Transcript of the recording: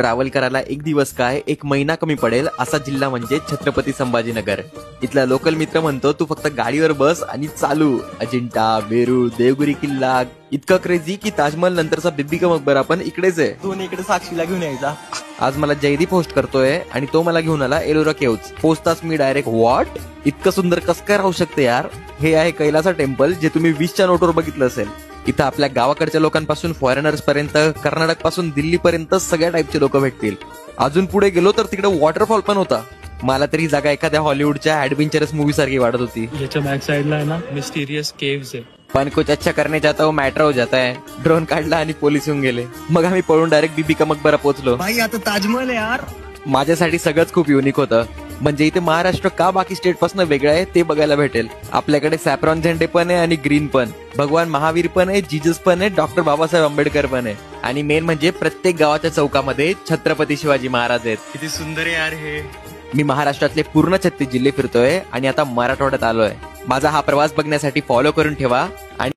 Travel करायला एक दिवस काय एक महिना कमी पडेल असा जिल्हा म्हणजे छत्रपती संभाजीनगर. इथला लोकल मित्र म्हणतो तू फक्त गाडीवर बस आणि चालू. अजिंठा, वेरूळ, देवगिरी किल्ला इतकं क्रेझी की ताजमहल नंतरचा बिबी का मकबरा पण इकडेच आहे. तू इकडे साक्षीला घेऊन यायचा. आज मला जयदीप होस्ट करतोय आणि तो मला घेऊन आला एलोरा केव्ज. पोचताच मी डायरेक्ट व्हॉट इतकं सुंदर कसं काय राहू शकते यार. हे आहे कैलासा टेम्पल जे तुम्ही 20च्या नोटवर बघितलं असेल. इथं आपल्या गावाकडच्या लोकांपासून फॉरेनर्स पर्यंत, कर्नाटक पासून दिल्ली पर्यंत सगळ्या टाईपचे लोक भेटतील. अजून पुढे गेलो तर तिकडे वॉटरफॉल पण होता. मला तरी जागा एखाद्या हॉलिवूडच्या ऍडव्हेंचरस मूवी सारखी वाटत होती. याच्या बॅक साइडला आहे ना मिस्टिरियस केव्स आहे. पण कुछ अच्छा करने जाता हूँ मेट्रो हो जाता है. ड्रोन काढला आणि पोलीस येऊन गेले. मग आम्ही पळून डायरेक्ट बीबी का मकबरा पोहोचलो. भाई आता ताजमहल आहे यार. माझ्यासाठी सगळंच खूप युनिक होतं. म्हणजे इथे महाराष्ट्र का बाकी स्टेट पासून वेगळं आहे ते बघायला भेटेल. आपल्याकडे सॅफ्रॉन झेंडे पण आहे आणि ग्रीन पण, भगवान महावीर पण आहे, जीजस पण आहे, डॉक्टर बाबासाहेब आंबेडकर पण आहे आणि मेन म्हणजे प्रत्येक गावाच्या चौकामध्ये छत्रपती शिवाजी महाराज आहेत. किती सुंदर आहे यार हे. मी महाराष्ट्रातले पूर्ण 36 जिल्हे फिरतोय आणि आता मराठवाड्यात आलोय. माझा हा प्रवास बघण्यासाठी फॉलो करून ठेवा आणि